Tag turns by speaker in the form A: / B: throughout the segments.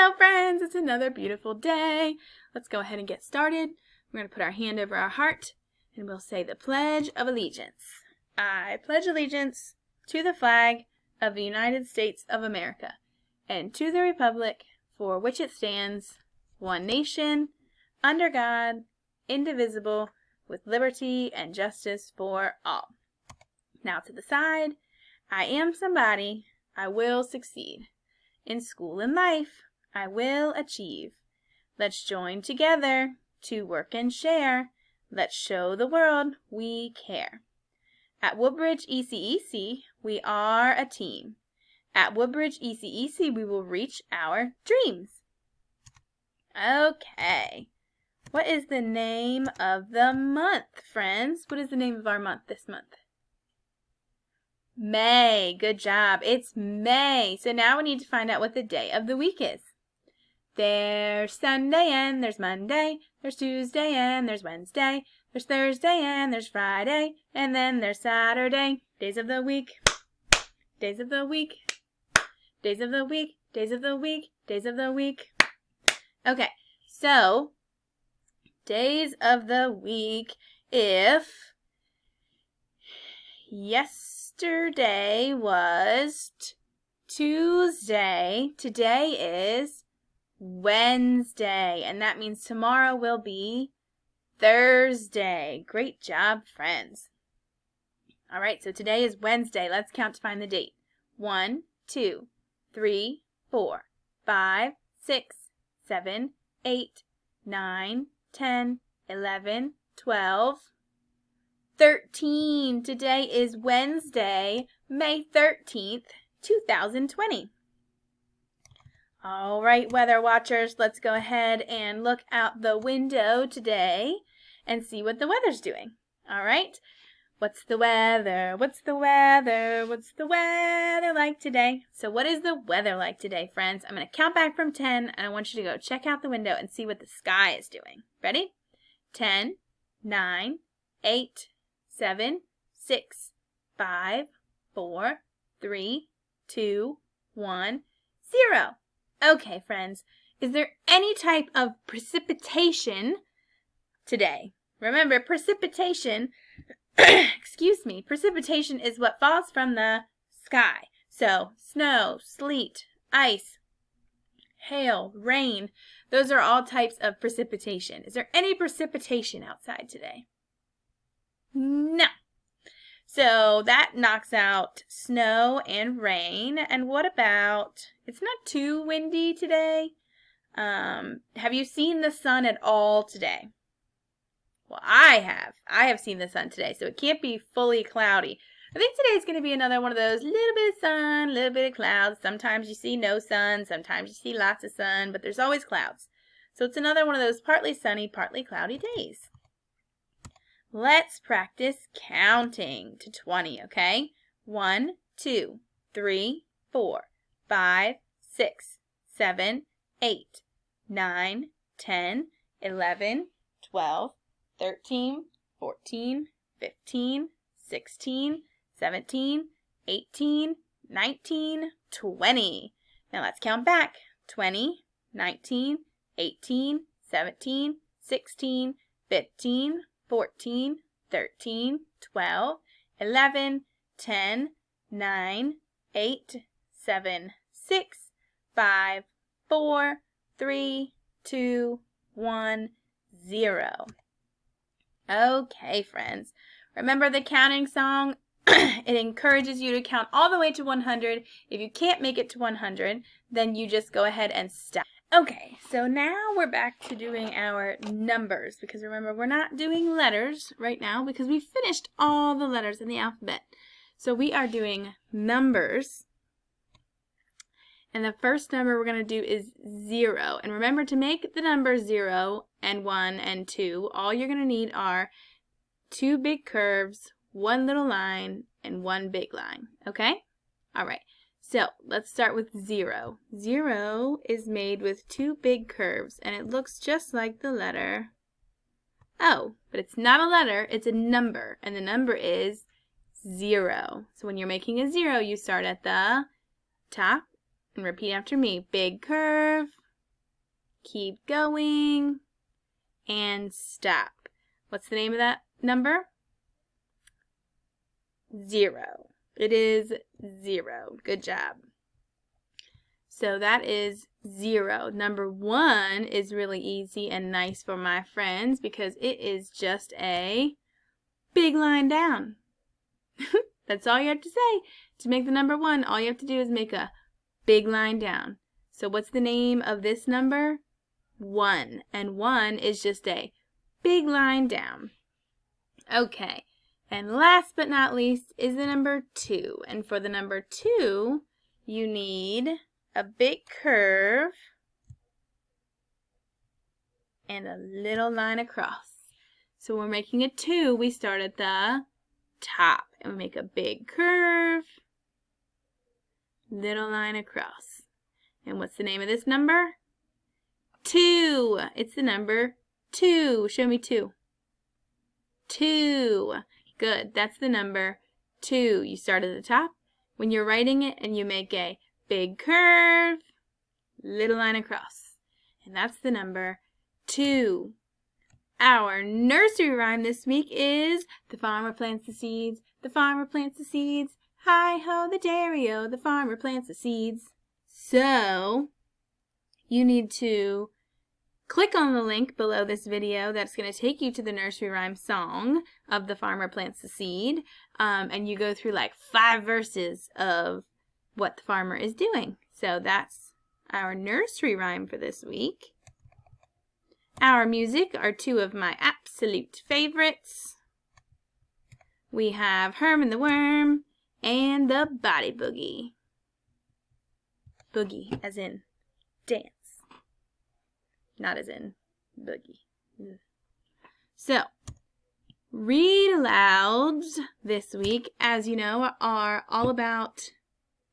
A: Hello friends, it's another beautiful day. Let's go ahead and get started. We're going to put our hand over our heart and we'll say the Pledge of Allegiance. I pledge allegiance to the flag of the United States of America and to the republic for which it stands, one nation, under God, indivisible, with liberty and justice for all. Now to the side, I am somebody, I will succeed. In school and life, I will achieve. Let's join together to work and share. Let's show the world we care. At Woodbridge ECEC, we are a team. At Woodbridge ECEC, we will reach our dreams. Okay. What is the name of the month, friends? What is the name of our month this month? May. Good job. It's May. So now we need to find out what the day of the week is. There's Sunday and there's Monday. There's Tuesday and there's Wednesday. There's Thursday and there's Friday. And then there's Saturday. Days of the week. Days of the week. Days of the week. Days of the week. Days of the week. Okay, so days of the week. If yesterday was Tuesday, today is Wednesday, and that means tomorrow will be Thursday. Great job, friends. All right, so today is Wednesday. Let's count to find the date. 1, 2, 3, 4, 5, 6, 7, 8, 9, 10, 11, 12, 13. Today is Wednesday, May 13th, 2020. All right, weather watchers, let's go ahead and look out the window today and see what the weather's doing. All right, what's the weather? What's the weather? What's the weather like today? So what is the weather like today, friends? I'm going to count back from 10, and I want you to go check out the window and see what the sky is doing. Ready? 10, 9, 8, 7, 6, 5, 4, 3, 2, 1, 0. Okay, friends, is there any type of precipitation today? Remember, precipitation, precipitation is what falls from the sky. So, snow, sleet, ice, hail, rain, those are all types of precipitation. Is there any precipitation outside today? No. So that knocks out snow and rain. And what about, it's not too windy today. Have you seen the sun at all today? Well, I have. I have seen the sun today, so it can't be fully cloudy. I think today is going to be another one of those little bit of sun, little bit of clouds. Sometimes you see no sun, sometimes you see lots of sun, but there's always clouds. So it's another one of those partly sunny, partly cloudy days. Let's practice counting to 20, okay? 1, 2, 3, 4, 5, 6, 7, 8, 9, 10, 11, 12, 13, 14, 15, 16, 17, 18, 19, 20. Now let's count back. 20, 19, 18, 17, 16, 15, 14, 13, 12, 11, 10, 9, 8, 7, 6, 5, 4, 3, 2, 1, 0. Okay, friends. Remember the counting song? It encourages you to count all the way to 100. If you can't make it to 100, then you just go ahead and stop. Okay, so now we're back to doing our numbers, because remember, we're not doing letters right now because we finished all the letters in the alphabet. So we are doing numbers. And the first number we're going to do is 0. And remember, to make the numbers 0 and 1 and 2, all you're going to need are 2 big curves, 1 little line, and 1 big line. Okay? All right. So let's start with 0. 0 is made with 2 big curves, and it looks just like the letter O. But it's not a letter, it's a number, and the number is 0. So when you're making a 0, you start at the top and repeat after me. Big curve, keep going, and stop. What's the name of that number? 0. It is 0. Good job. So that is 0. Number 1 is really easy and nice for my friends because it is just a big line down. That's all you have to say. To make the number 1, all you have to do is make a big line down. So what's the name of this number? 1. And 1 is just a big line down. Okay. And last but not least is the number 2. And for the number 2, you need a big curve and a little line across. So when we're making a 2, we start at the top and we make a big curve, little line across. And what's the name of this number? 2. It's the number 2. Show me 2. 2. Good. That's the number 2. You start at the top when you're writing it and you make a big curve, little line across. And that's the number 2. Our nursery rhyme this week is the farmer plants the seeds, the farmer plants the seeds. Hi-ho, the dairy-o, the farmer plants the seeds. So, you need to click on the link below this video that's going to take you to the nursery rhyme song of the farmer plants the seed. And you go through like 5 verses of what the farmer is doing. So that's our nursery rhyme for this week. Our music are 2 of my absolute favorites. We have Herman the Worm and the Body Boogie. Boogie as in dance, not as in boogie. So, read alouds this week, as you know, are all about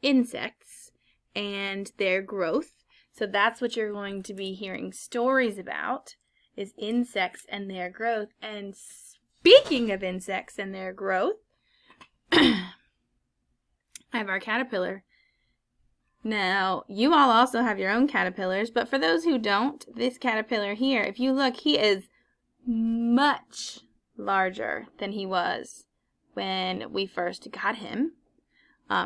A: insects and their growth. So that's what you're going to be hearing stories about, is insects and their growth. And speaking of insects and their growth, I have our caterpillar. Now, you all also have your own caterpillars, but for those who don't, this caterpillar here, if you look, he is much larger than he was when we first got him.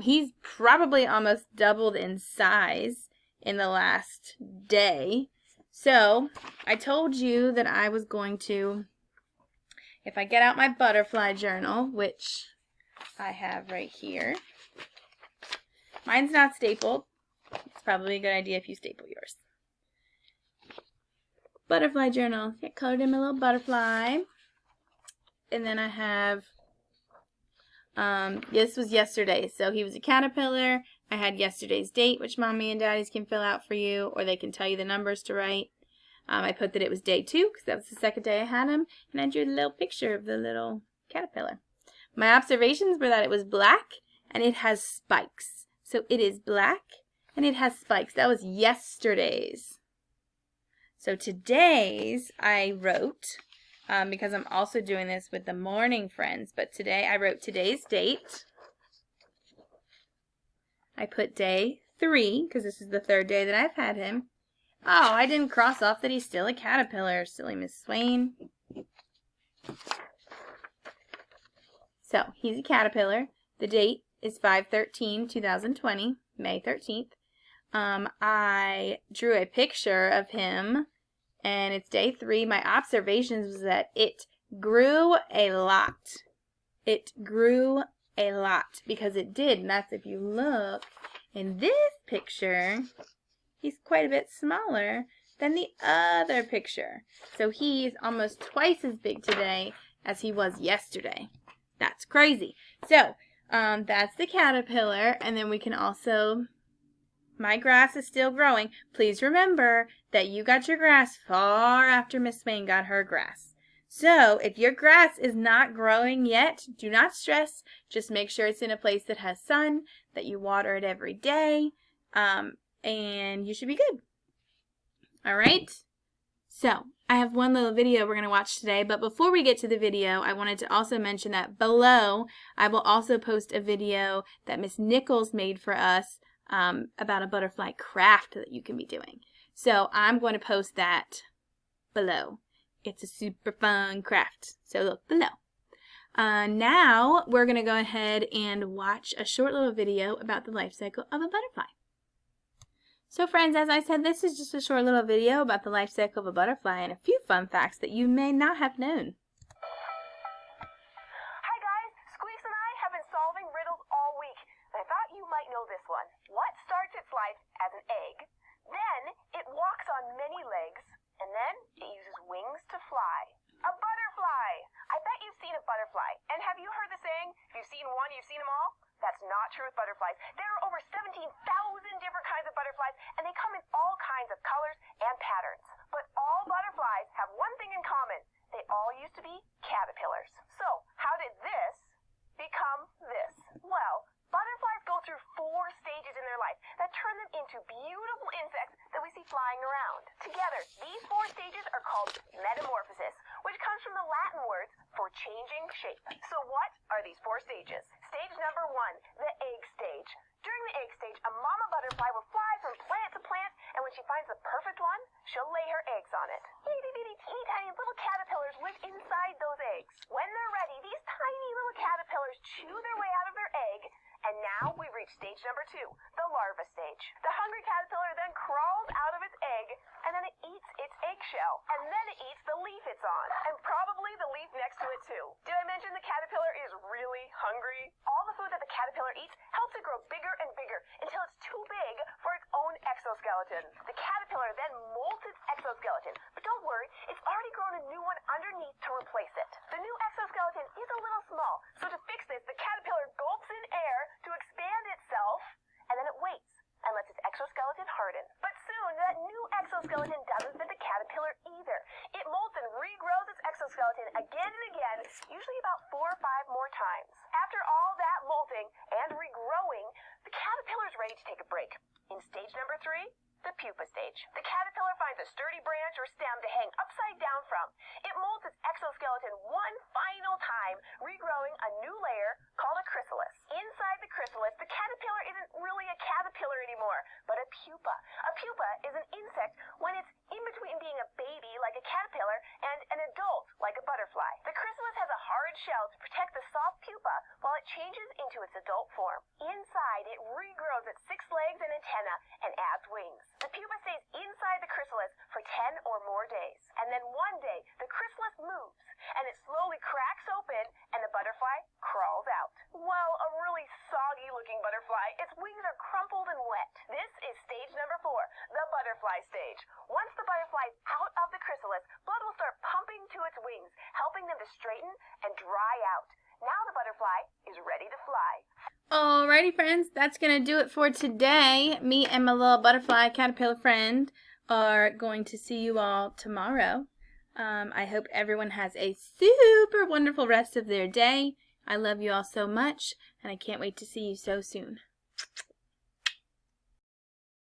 A: He's probably almost doubled in size in the last day. So, I told you that I was going to, if I get out my butterfly journal, which I have right here. Mine's not stapled. It's probably a good idea if you staple yours. Butterfly journal. Get colored in my little butterfly. And then I have, this was yesterday. So he was a caterpillar. I had yesterday's date, which mommy and daddies can fill out for you, or they can tell you the numbers to write. I put that it was day 2 because that was the second day I had him. And I drew a little picture of the little caterpillar. My observations were that it was black and it has spikes. So it is black and it has spikes. That was yesterday's. So today's I wrote, because I'm also doing this with the morning friends, but today I wrote today's date. I put day 3, because this is the 3rd day that I've had him. Oh, I didn't cross off that he's still a caterpillar. Silly Miss Swain. So, he's a caterpillar. The date is 5/13/2020, May 13th. I drew a picture of him, and it's day 3. My observations was that it grew a lot. It grew a lot, because it did, and that's if you look in this picture, he's quite a bit smaller than the other picture. So he's almost twice as big today as he was yesterday. That's crazy. So, that's the caterpillar, and then we can also, my grass is still growing. Please remember that you got your grass far after Miss Swain got her grass. So, if your grass is not growing yet, do not stress. Just make sure it's in a place that has sun, that you water it every day, and you should be good. All right? So, I have one little video we're going to watch today, but before we get to the video, I wanted to also mention that below, I will also post a video that Miss Nichols made for us about a butterfly craft that you can be doing. So I'm going to post that below. It's a super fun craft. So look below. Now we're going to go ahead and watch a short little video about the life cycle of a butterfly. So friends, as I said, this is just a short little video about the life cycle of a butterfly and a few fun facts that you may not have known.
B: Hi guys, Squeaks and I have been solving riddles all week, and I thought you might know this one. What starts its life as an egg, then it walks on many legs, and then it uses wings to fly? A butterfly! I bet you've seen a butterfly. And have you heard the saying, if you've seen one, you've seen them all? That's not true with butterflies. There are over 17,000 different kinds of butterflies, and they come in all kinds of colors and patterns. But all butterflies have one thing in common. They all used to be caterpillars. So, how did this become this? Well, butterflies go through 4 stages in their life that turn them into beautiful insects that we see flying around. Together, these 4 stages are called metamorphosis, which comes from the Latin words for changing shape. So what are these 4 stages? Stage number 1, the egg stage. During the egg stage, a mama butterfly will fly from plant to plant, and when she finds the perfect one, she'll lay her eggs on it. Itty bitty teeny tiny little caterpillars live inside those eggs. When they're ready, these tiny little caterpillars chew their way out of their egg, and now we've reached stage number 2, the larva stage. The hungry caterpillar then crawls out of its egg, and then it eats its eggshell, and then it eats the leaf it's on, and probably the leaf next to it too. Did I mention the caterpillar is really hungry? All the food that the caterpillar eats helps it grow bigger and bigger until it's too big for its own exoskeleton. The caterpillar then molts its exoskeleton, but don't worry, it's already grown a new one underneath to replace it. The new exoskeleton is a little small, so to fix this, the caterpillar gulps in air to expand itself, and then it waits and lets its exoskeleton harden. But soon, that new exoskeleton doesn't fit the caterpillar either. It molts and regrows its exoskeleton again and again, usually about 4 or 5 more times. After all that molting and regrowing, the caterpillar is ready to take a break. In stage number 3, the pupa stage. The caterpillar finds a sturdy branch or stem to hang upside down from. It molds its exoskeleton one final time, regrowing a new layer called a chrysalis. Inside the chrysalis, the caterpillar isn't really a caterpillar anymore, but a pupa. A pupa is an insect when it's in between being a baby, like a caterpillar, and an adult, like a butterfly. The chrysalis has a hard shell to protect the soft pupa while it changes into its adult form. Inside, it regrows its 6 legs and antennae and adds wings. The pupa stays inside the chrysalis for 10 or more days. And then one day, the chrysalis moves, and it slowly cracks open, and the butterfly crawls out. Well, a really soggy-looking butterfly. Its wings are crumpled and wet. This is stage number 4, the butterfly stage. Once the butterfly is out of the chrysalis, blood will start pumping to its wings, helping them to straighten and dry out. Now the butterfly is ready to fly.
A: Alrighty friends, that's going to do it for today. Me and my little butterfly caterpillar friend are going to see you all tomorrow. I hope everyone has a super wonderful rest of their day. I love you all so much, and I can't wait to see you so soon.